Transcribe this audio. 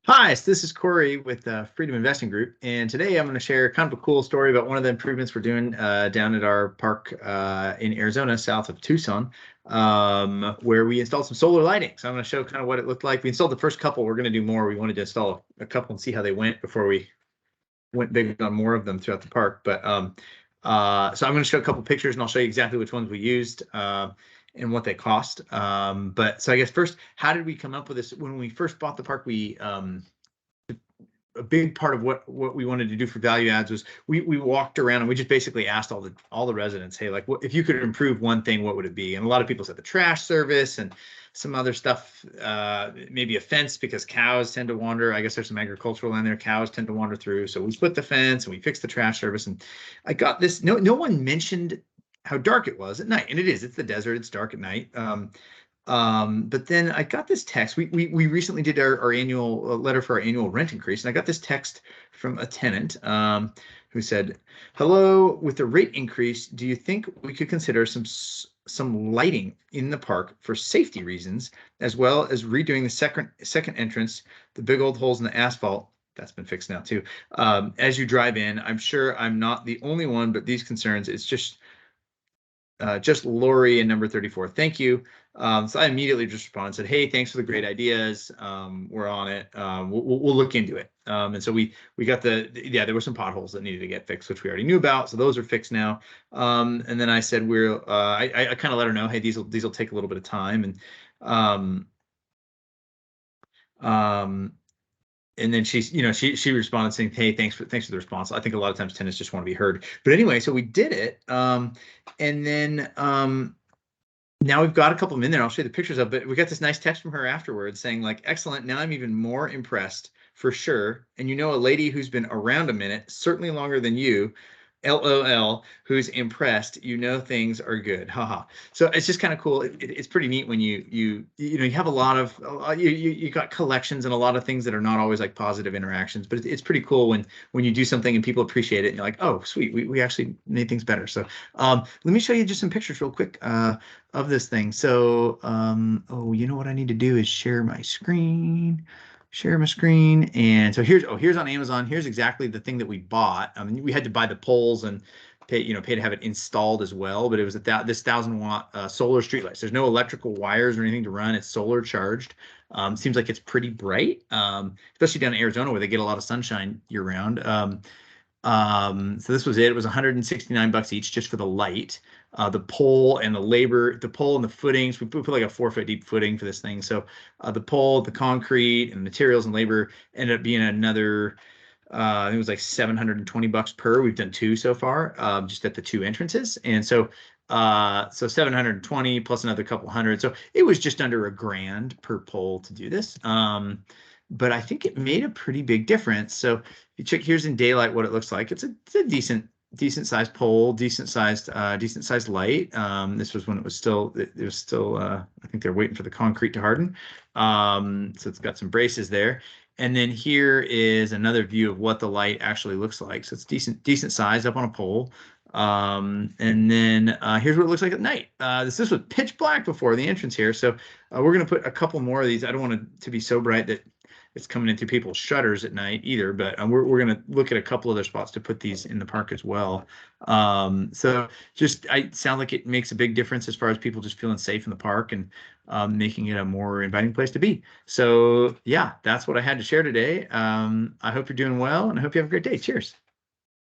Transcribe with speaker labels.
Speaker 1: Hi, so this is Corey with Freedom Investing Group, and today I'm going to share kind of a cool story about one of the improvements we're doing down at our park in Arizona, south of Tucson, where we installed some solar lighting. So I'm going to show kind of what it looked like. We installed the first couple. We're going to do more. We wanted to install a couple and see how they went before we went big on more of them throughout the park. So I'm going to show a couple pictures, and I'll show you exactly which ones we used. And what they cost. But so I guess first, how did we come up with this? When we first bought the park, a big part of what we wanted to do for value adds was we walked around and we just basically asked all the residents, hey, like, what if you could improve one thing, what would it be? And a lot of people said the trash service and some other stuff, maybe a fence because cows tend to wander. I guess there's some agricultural land there. Cows tend to wander through. So we split the fence and we fixed the trash service. And I got this. No one mentioned how dark it was at night, and it's the desert. It's dark at night. But then I got this text. We recently did our annual letter for our annual rent increase, and I got this text from a tenant who said, "Hello, with the rate increase, do you think we could consider some lighting in the park for safety reasons, as well as redoing the second entrance, the big old holes in the asphalt?" That's been fixed now too. As you drive in, I'm sure I'm not the only one, but these concerns. It's just Lori and number 34. Thank you. So I immediately just responded and said, hey, thanks for the great ideas. We're on it. We'll look into it. And so we got there were some potholes that needed to get fixed, which we already knew about. So those are fixed now. And then I said, I kind of let her know, hey, these will take a little bit of time. And then she responded saying, hey, thanks for the response. I think a lot of times tenants just want to be heard. But anyway, so we did it. And then now we've got a couple of them in there. I'll show you the pictures of it. We got this nice text from her afterwards saying, like, excellent. Now I'm even more impressed for sure. And a lady who's been around a minute, certainly longer than you, LOL, who's impressed, things are good. Haha. So it's just kind of cool. It's pretty neat when you have a lot of you got collections and a lot of things that are not always like positive interactions, but it's pretty cool when you do something and people appreciate it and you're like, oh sweet, we actually made things better. So let me show you just some pictures real quick of this thing. So you know what I need to do is share my screen. And so here's on Amazon. Here's exactly the thing that we bought. I mean, we had to buy the poles and pay to have it installed as well, but it was this 1,000-watt solar street lights. There's no electrical wires or anything to run. It's solar charged. Seems like it's pretty bright, especially down in Arizona where they get a lot of sunshine year round. So this was it. It was $169 each just for the light, the pole and the footings. We put like a 4-foot deep footing for this thing. So the pole, the concrete, and materials and labor ended up being another. I think it was like $720 per. We've done two so far, just at the two entrances, and so 720 plus another couple hundred. So it was just under $1,000 per pole to do this. But I think it made a pretty big difference. So if you check, here's in daylight what it looks like. It's a decent sized pole, decent sized light. This was when it was still I think they're waiting for the concrete to harden. So it's got some braces there. And then here is another view of what the light actually looks like. So it's decent size up on a pole. And then here's what it looks like at night. This was pitch black before the entrance here. So we're going to put a couple more of these. I don't want it to be so bright that it's coming in through people's shutters at night either, but we're going to look at a couple other spots to put these in the park as well. So I sound like it makes a big difference as far as people just feeling safe in the park and making it a more inviting place to be. So yeah, that's what I had to share today. I hope you're doing well and I hope you have a great day. Cheers.